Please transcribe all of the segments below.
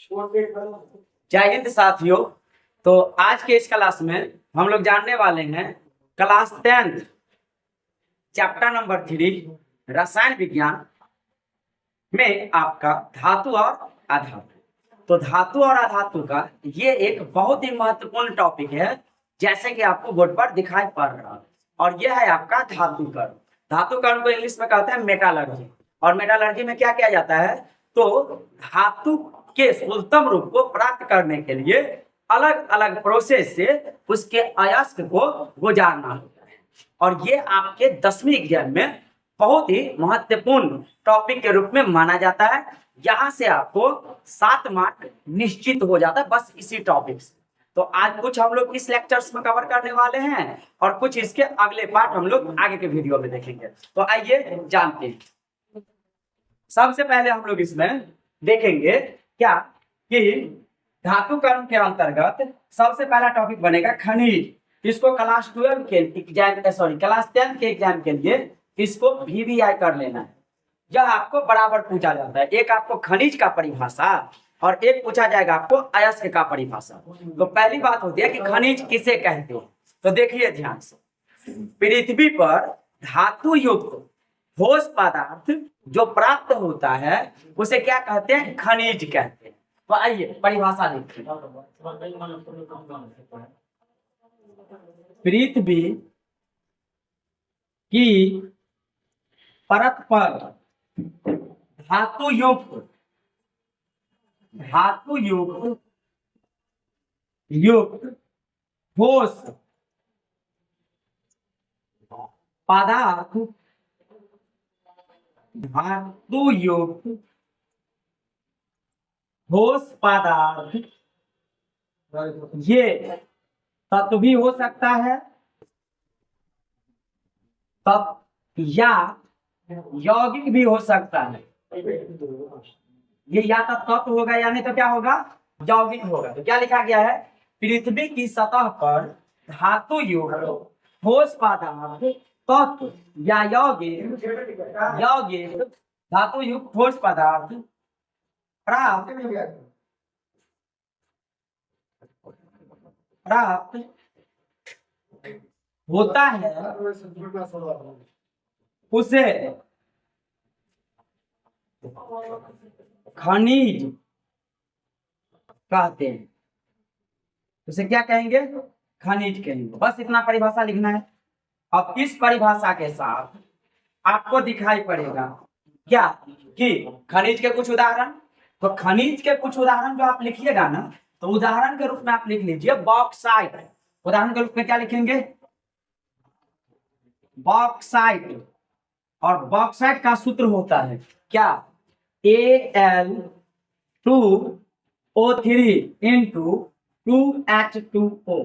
जय हिंद साथियों। तो आज के इस क्लास में हम लोग जानने वाले हैं क्लास 10th चैप्टर नंबर 3 रसायन विज्ञान में आपका धातु और अधातु। तो धातु और अधातु का ये एक बहुत ही महत्वपूर्ण टॉपिक है, जैसे कि आपको बोर्ड पर दिखाई पड़ रहा है। और यह है आपका धातु कण। धातु कण को इंग्लिश में कहते हैं मेटालर्जी। और मेटालर्जी में क्या किया जाता है, तो धातु के शुद्धतम रूप को प्राप्त करने के लिए अलग अलग प्रोसेस से उसके अयस्क को गुजारना होता है। और ये आपके 10वीं एग्जाम में बहुत ही महत्वपूर्ण टॉपिक के रूप में माना जाता है। यहाँ से आपको 7 मार्क निश्चित हो जाता है बस इसी टॉपिक से। तो आज कुछ हम लोग इस लेक्चर्स में कवर करने वाले हैं और कुछ इसके अगले पार्ट हम लोग आगे के वीडियो में देखेंगे। तो आइए जानते हैं। सबसे पहले हम लोग इसमें देखेंगे क्या कि धातु कण के अंतर्गत सबसे पहला टॉपिक बनेगा खनिज। इसको क्लास 12 के एग्जाम क्लास 10 के एग्जाम के लिए इसको VVI कर लेना है। यह आपको बराबर पूछा जाता है। एक आपको खनिज का परिभाषा और एक पूछा जाएगा आपको अयस्क का परिभाषा। तो पहली बात होती है कि खनिज किसे कहते हैं। तो देखिए ध्यान से, पृथ्वी पर धातु युक्त ठोस पदार्थ जो प्राप्त होता है उसे क्या कहते हैं, खनिज कहते हैं। तो आइए परिभाषा देखिए। पृथ्वी की परत पर धातु युक्त ठोस पदार्थ धातु युक्त ठोस पदार्थ ये तत्व भी हो सकता है तत्व या यौगिक भी हो सकता है। ये या तो तत्व होगा या नहीं तो क्या होगा, यौगिक होगा। तो क्या लिखा गया है, पृथ्वी की सतह पर धातु युक्त ठोस पदार्थ तत्व या यौगिक धातु युक्त ठोस पदार्थ प्राप्त होता है उसे खनिज कहते हैं। उसे क्या कहेंगे, खनिज कहेंगे। बस इतना परिभाषा लिखना है। अब इस परिभाषा के साथ आपको दिखाई पड़ेगा क्या कि खनिज के कुछ उदाहरण। तो खनिज के कुछ उदाहरण जो आप लिखिएगा ना, तो उदाहरण के रूप में आप लिख लीजिए बॉक्साइट। उदाहरण के रूप में क्या लिखेंगे, बॉक्साइट। और बॉक्साइट का सूत्र होता है क्या, Al2O3 इंटू 2H2O।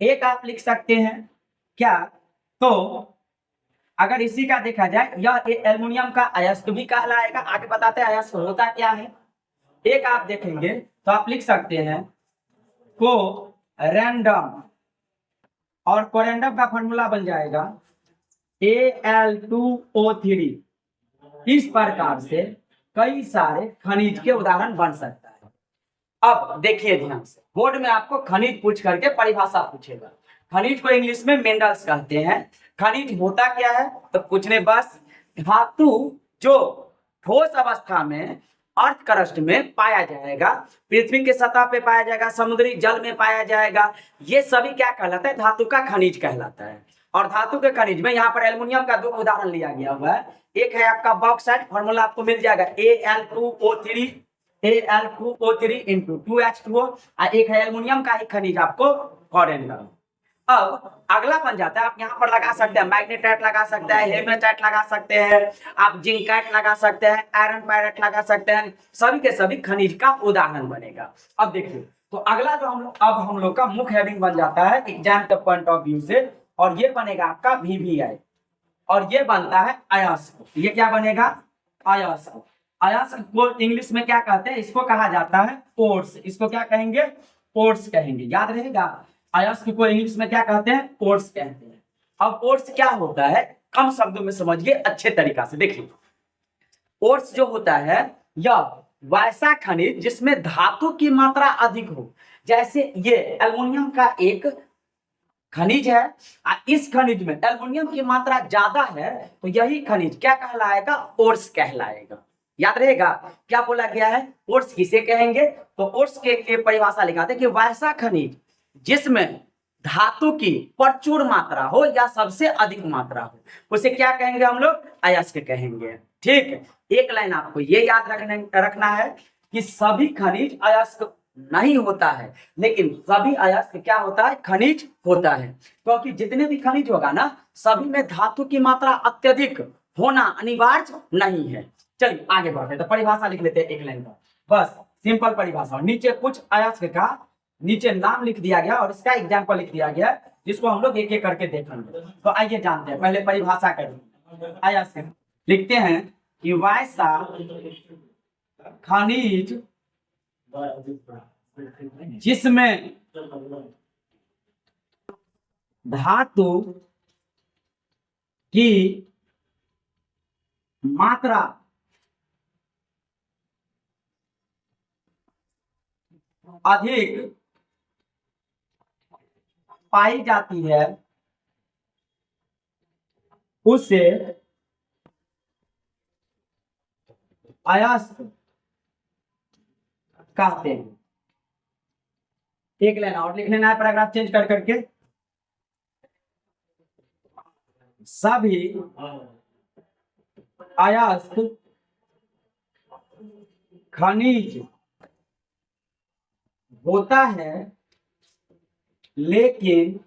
एक आप लिख सकते हैं क्या, तो अगर इसी का देखा जाए यह एल्युमिनियम का अयस्क भी कहलाएगा। आगे बताते हैं अयस्क होता क्या है। एक आप देखेंगे तो आप लिख सकते हैं कोरेंडम, और कोरेंडम का फॉर्मूला बन जाएगा Al2O3। इस प्रकार से कई सारे खनिज के उदाहरण बन सकता है। अब देखिए ध्यान से, बोर्ड में आपको खनिज पूछ करके परिभाषा पूछेगा। खनिज को इंग्लिश में मिनरल्स कहते हैं। खनिज होता क्या है, तो कुछ नहीं, बस धातु जो ठोस अवस्था में अर्थ क्रस्ट में पाया जाएगा, पृथ्वी के सतह पे पाया जाएगा, समुद्री जल में पाया जाएगा, ये सभी क्या कहलाता है, धातु का खनिज कहलाता है। और धातु के खनिज में यहाँ पर एल्युमिनियम का 2 उदाहरण लिया गया हुआ है। एक है आपका बॉक्साइट, फॉर्मूला आपको मिल जाएगा Al2O3 इंटू 2H2O। और एक है एल्युमिनियम का ही खनिज आपको कोरेंडम। अब अगला बन जाता है, आप यहाँ पर लगा सकते हैं मैग्नेटाइट लगा सकते हैं, हेमेटाइट लगा सकते हैं, आप जिंकाइट लगा सकते हैं, आयरन पायराइट लगा सकते हैं। सभी के सभी खनिज का उदाहरण बनेगा। अब देखिए, तो अगला जो हम लोग का मुख्य हेडिंग बन जाता है एग्जाम के पॉइंट ऑफ व्यू से, और ये बनेगा आपका VVI। और ये बनता है अयस्क। ये क्या बनेगा, अयस्क। अयस्क को इंग्लिश में क्या कहते हैं, इसको कहा जाता है पोर्स। इसको क्या कहेंगे, पोर्स कहेंगे। याद रहेगा, अयस्क को इंग्लिश में क्या कहते हैं, पोर्स कहते हैं। अब पोर्स क्या होता है, कम शब्दों में समझिए अच्छे तरीका से। देखिए, पोर्स जो होता है यह वैसा खनिज जिसमें धातु की मात्रा अधिक हो। जैसे ये एल्युमिनियम का एक खनिज है, इस खनिज में एल्युमिनियम की मात्रा ज्यादा है, तो यही खनिज क्या कहलाएगा? ओर्स कहलाएगा। याद रहेगा क्या बोला गया है? ओर्स किसे कहेंगे? तो ओर्स के लिए परिभाषा लिखाते हैं कि वैसा खनिज जिसमें धातु की प्रचुर मात्रा हो या सबसे अधिक मात्रा हो, उसे क्या कहेंगे हम लोग? अयस्क कहेंगे। ठीक, एक लाइन आपको ये याद रखना है कि सभी खनिज अयस्क नहीं होता है, लेकिन सभी अयस्क क्या होता है? खनिज होता है। क्योंकि जितने भी खनिज होगा ना, सभी में धातु की मात्रा अत्यधिक होना अनिवार्य नहीं है। चलिए आगे बढ़ते हैं, तो परिभाषा लिख लेते हैं एक लाइन का, बस सिंपल परिभाषा। नीचे कुछ अयस्क का नीचे नाम लिख दिया गया और इसका एग्जाम्पल लिख दिया गया, जिसको हम लोग एक एक करके देखेंगे। तो आइए जानते हैं, पहले परिभाषा करें। अयस्क लिखते हैं कि वैसा खनिज जिसमें धातु की मात्रा अधिक पाई जाती है, उसे अयस्क कहते हैं। एक लाइन और लिख लेना है, पैराग्राफ चेंज कर करके। सभी अयस्क खनिज होता है, लेकिन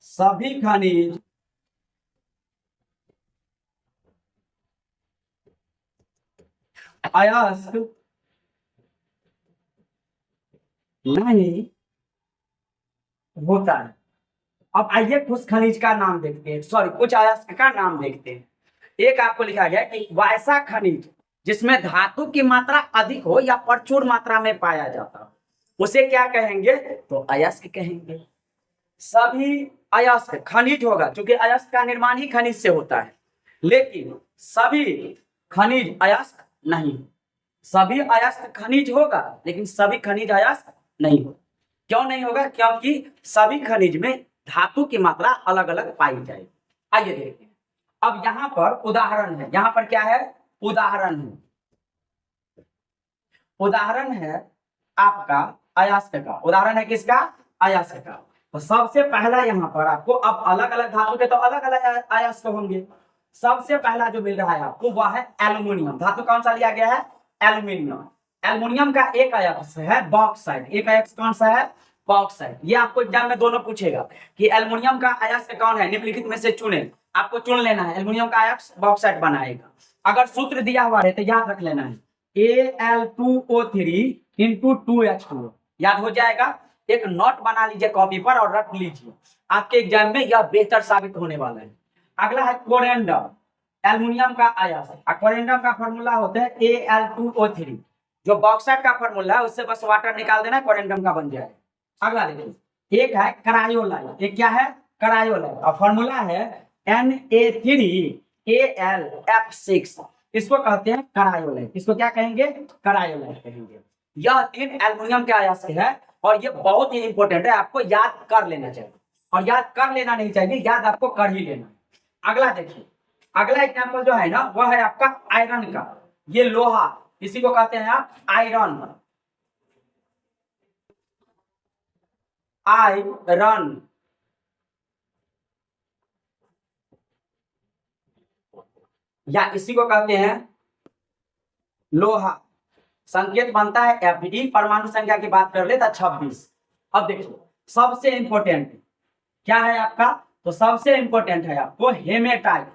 सभी खनिज अयस्क नहीं होता है। अब आइए कुछ खनिज का नाम देखते हैं, सॉरी कुछ अयस्क का नाम देखते हैं। एक आपको लिखा गया कि वैसा खनिज जिसमें धातु की मात्रा अधिक हो या प्रचुर मात्रा में पाया जाता हो, उसे क्या कहेंगे? तो अयस्क कहेंगे। सभी अयस्क खनिज होगा, क्योंकि अयस्क का निर्माण ही खनिज से होता है, लेकिन सभी खनिज अयस्क नहीं। सभी अयस्क खनिज होगा, लेकिन सभी खनिज अयस्क नहीं होगा। क्यों नहीं होगा? क्योंकि सभी खनिज में धातु की मात्रा अलग अलग पाई जाएगी। आइए देखते हैं। अब यहाँ पर उदाहरण है, यहाँ पर क्या है? उदाहरण है। उदाहरण है आपका अयस्क का। उदाहरण है किसका? अयस्क का। तो सबसे पहला यहाँ पर आपको, अब अलग अलग धातु के तो अलग अलग अयस्क होंगे। सबसे पहला जो मिल रहा है आपको वह है एल्युमिनियम। धातु कौन सा लिया गया है? एल्युमिनियम। एल्युमिनियम का एक अयस्क है बॉक्साइट। एक अयस्क कौन सा है? बॉक्साइट। ये आपको एग्जाम में दोनों पूछेगा कि एल्युमिनियम का अयस्क कौन है, निम्नलिखित में से चुने। आपको चुन लेना है, एल्युमिनियम का अयस्क बॉक्साइट बनाएगा। अगर सूत्र दिया हुआ है तो याद रख लेना है, Al2O3 × 2H2O। याद हो जाएगा। एक नोट बना लीजिए कॉपी पर और रख लीजिए, आपके एग्जाम में यह बेहतर साबित होने वाला है। अगला है कोरेंडम। एल्युमिनियम का अयस्क। कोरेंडम का फॉर्मूला होता है Al2O3। जो बॉक्साइट का फॉर्मूला है उससे बस वाटर निकाल देना, कोरेंडम का बन जाएगा। अगला देखिए, एक है क्रायोलाइट। एक क्या है? क्रायोलाइट। और फॉर्मूला है Na3Al_F6। इसको कहते हैं क्रायोलाइट। इसको क्या कहेंगे? क्रायोलाइट कहेंगे। यह 3 एल्युमिनियम के अयस्क है और ये बहुत ही इंपॉर्टेंट है, आपको याद कर लेना चाहिए। और याद कर लेना नहीं चाहिए, याद आपको कर ही लेना। अगला देखिए, अगला एग्जाम्पल जो है ना वह है आपका आयरन का। ये लोहा, इसी को कहते हैं आप आयरन। आयरन या इसी को कहते हैं लोहा। संकेत बनता है Fe। परमाणु संख्या की बात कर ले तो 26। अब देखिए सबसे इंपॉर्टेंट क्या है आपका? तो सबसे इंपॉर्टेंट है आपको हेमेटाइट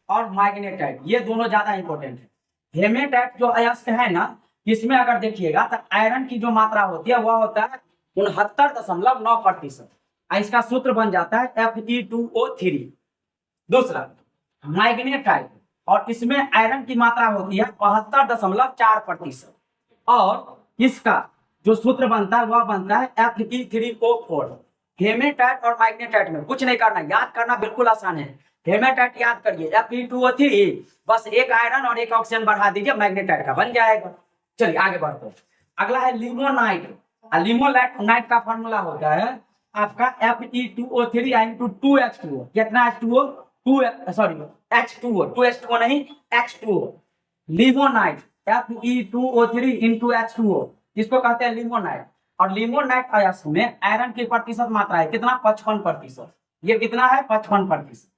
और मैग्नेटाइट। ये दोनों ज्यादा इंपॉर्टेंट है। हेमेटाइट जो अयस्क है ना, इसमें अगर देखिएगा तो आयरन की जो मात्रा होती है वह होता है 69.9%। इसका सूत्र बन जाता है Fe2O3। दूसरा मैग्नेटाइट, और इसमें आयरन की मात्रा होती है 72.4%। और इसका जो सूत्र बनता है वह बनता है Fe3O4। हेमेटाइट और मैग्नेटाइट में कुछ नहीं करना, याद करना बिल्कुल आसान है। हेमेटाइट याद करिए Fe2O3, बस एक आयरन और एक ऑक्सीजन बढ़ा दीजिए, मैग्नेटाइट का बन जाएगा। चलिए आगे बढ़ते हैं। अगला है लिमोनाइट। लिमोनाइट का फॉर्मूला होता है आपका Fe2O3 into 2H2O। कितना H2O? H2O, 2H2O नहीं, H2O। Limonite Fe2O3 into H2O, इसको कहते हैं लिमोनाइट। और लिमोनाइट अयस्क में आयरन की प्रतिशत मात्रा है कितना? 55%। ये कितना है? 55%।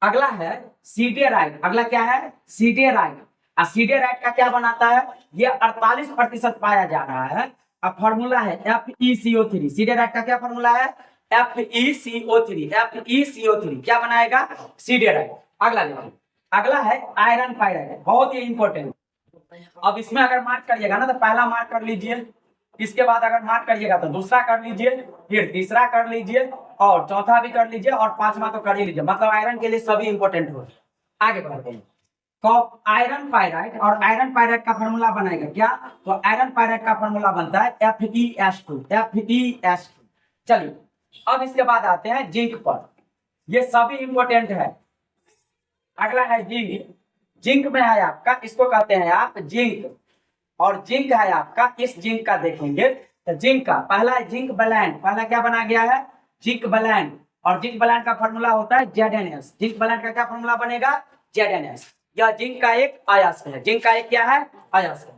अगला है सीडेराइट। अगला क्या है? सीडेराइट। सीडेराइट का क्या बनाता है? ये 48% पाया जा रहा है। अब फॉर्मूला है FeCO3। सीडेराइट का क्या फॉर्मूला है? FeCO3। FeCO3 क्या बनाएगा? सीडेराइट। अगला देखिए, अगला है आयरन पायराइट, बहुत ही इंपॉर्टेंट। अब इसमें अगर मार्क करिएगा ना तो पहला मार्क कर लीजिए, इसके बाद अगर मार्क करिएगा तो दूसरा कर लीजिए, फिर तीसरा कर लीजिए, और चौथा भी कर लीजिए, और पांचवा तो कर ही लीजिए। मतलब आयरन के लिए सभी इंपॉर्टेंट हो। आगे बढ़ते हैं। तो आयरन पायराइट, और आयरन पायराइट का फॉर्मूला बनेगा क्या? तो आयरन पायराइट का फॉर्मूला बनता है FeS2। FeS2। चलिए अब इसके बाद आते हैं जिंक पर, ये सभी इंपॉर्टेंट है। अगला है जिंक। जिंक में है आपका, इसको कहते हैं आप जिंक, और जिंक है आपका, इस जिंक का देखेंगे तो जिंक का पहला है जिंक ब्लैंड। पहला क्या बना गया है? Zinc bland. और जिंक ब्लैंड का फॉर्मूला होता है ZnS। जिंक ब्लैंड का क्या फॉर्मूला बनेगा? ZnS। यह जिंक का एक अयस्क है। जिंक का एक क्या है? अयस्क है।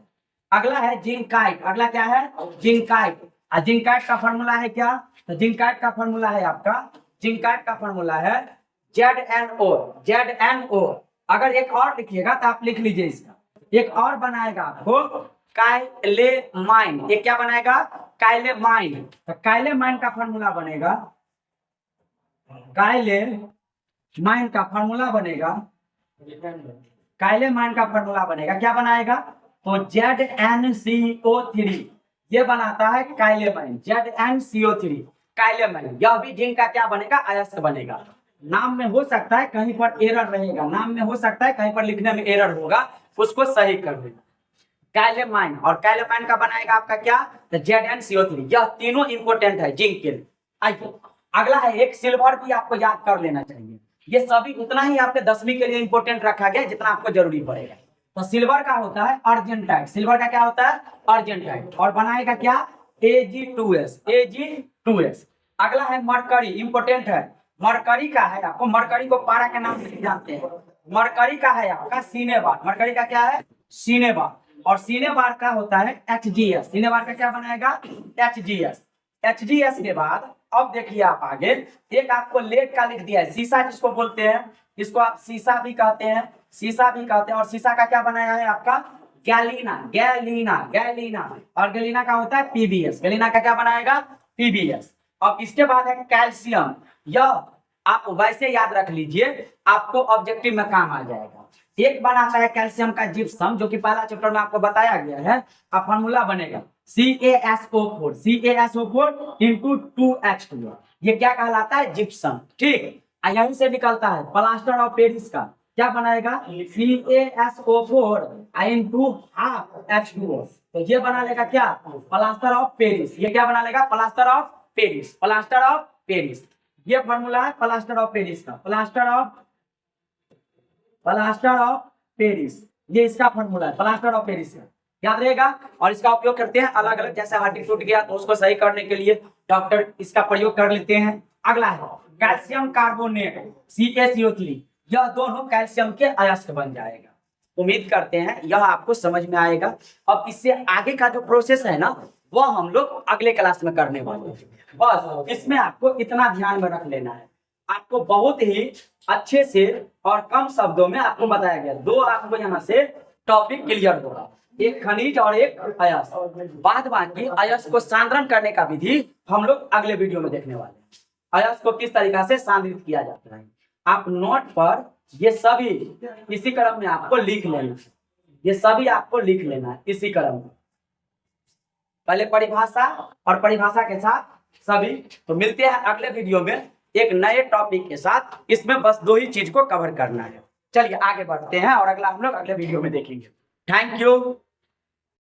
अगला है जिंकाइट। अगला क्या है? जिंकाइट। और जिंकाइट का फॉर्मूला है क्या? तो जिंकाइट का फॉर्मूला है आपका, जिंकाइट का फॉर्मूला है ZnO। ZnO। अगर एक और लिखिएगा तो आप लिख लीजिए, इसका एक और बनाएगा आपको काइलेमाइन। ये क्या बनाएगा? काइलेमाइन। तो काइलेमाइन का फॉर्मूला बनेगा, काइलेमाइन का फॉर्मूला बनेगा, काइलेमाइन का फॉर्मूला बनेगा, क्या बनाएगा? तो ZnCO3। ये बनाता है काइलेमाइन, ZnCO3 काइलेमाइन। यह भी जिंक का क्या बनेगा? अयस्क बनेगा। नाम में हो सकता है कहीं पर एरर रहेगा, नाम में हो सकता है कहीं पर लिखने में एरर होगा, उसको सही कर देना। काइलेमाइन, और काइलेमाइन का बनाएगा आपका क्या? तो ZnCO3। यह तीनों इंपॉर्टेंट है जिंक के लिए। आइए अगला है एक सिल्वर भी आपको याद कर लेना चाहिए। ये सभी उतना ही आपके 10वीं के लिए इंपॉर्टेंट रखा गया जितना आपको जरूरी पड़ेगा। तो सिल्वर का होता है अर्जेंटाइट। सिल्वर का क्या होता है? अर्जेंटाइट। और बनाएगा क्या? Ag2S। Ag2S। अगला है मरकरी, इंपॉर्टेंट है। मरकरी का है आपको, मरकरी को पारा के नाम से जानते हैं। मरकरी का है आपका सिनेबार। मरकरी का क्या है? सिनेबार। और सिनेबार का होता है HgS। सिनेबार का क्या बनाएगा? HgS। HgS के बाद अब देखिए आप आगे, एक आपको लेड का लिख दिया है, शीशा जिसको बोलते हैं, इसको आप शीशा भी कहते हैं, शीशा भी कहते हैं। और शीशा का क्या बनाया है आपका? गैलीना। गैलीना, गैलीना। और गैलीना का होता है PbS। गैलीना का क्या बनाएगा? PbS। अब इसके बाद है कैल्शियम। यह आप वैसे याद रख लीजिए, आपको ऑब्जेक्टिव में काम आ जाएगा। एक बनाता है कैल्शियम का जिप्सम, जो कि पहला चैप्टर में आपको बताया गया है। अब फॉर्मूला बनेगा CaSO4। CaSO4 into 2H2O। ये क्या कहलाता है? जिप्सम। ठीक, यहीं से निकलता है प्लास्टर ऑफ पेरिस का, क्या बनाएगा? CaSO4 into half H2O। तो ये बना लेगा क्या? Plaster of Paris. ये क्या बना लेगा? Plaster of Paris. Plaster of Paris. ये फॉर्मूला है प्लास्टर ऑफ पेरिस का, प्लास्टर ऑफ पेरिस। ये इसका फॉर्मूला है, प्लास्टर ऑफ पेरिस का, याद रहेगा। और इसका उपयोग करते हैं अलग अलग, जैसे हड्डी टूट गया तो उसको सही करने के लिए डॉक्टर इसका प्रयोग कर लेते हैं। अगला है कैल्शियम कार्बोनेट, CaCO3। यह दोनों कैल्शियम के अयस्क बन जाएगा। उम्मीद करते हैं यह आपको समझ में आएगा। अब इससे आगे का जो प्रोसेस है ना, वह हम लोग अगले क्लास में करने वाले हैं। बस इसमें आपको इतना ध्यान में रख लेना है, आपको बहुत ही अच्छे से और कम शब्दों में आपको बताया गया। दो आपको यहाँ से टॉपिक क्लियर होगा, एक खनिज और एक अयस्क। बाद बाकी अयस्क को सांद्रण करने का विधि हम लोग अगले वीडियो में देखने वाले हैं। अयस्क को किस तरीका से सांद्रित किया जाता है, आप नोट पर ये सभी इसी क्रम में आपको लिख लेना है। ये सभी आपको लिख लेना है इसी क्रम में, पहले परिभाषा और परिभाषा के साथ सभी। तो मिलते हैं अगले वीडियो में एक नए टॉपिक के साथ। इसमें बस दो ही चीज को कवर करना है। चलिए आगे बढ़ते हैं और अगला हम लोग अगले वीडियो में देखेंगे। Thank you.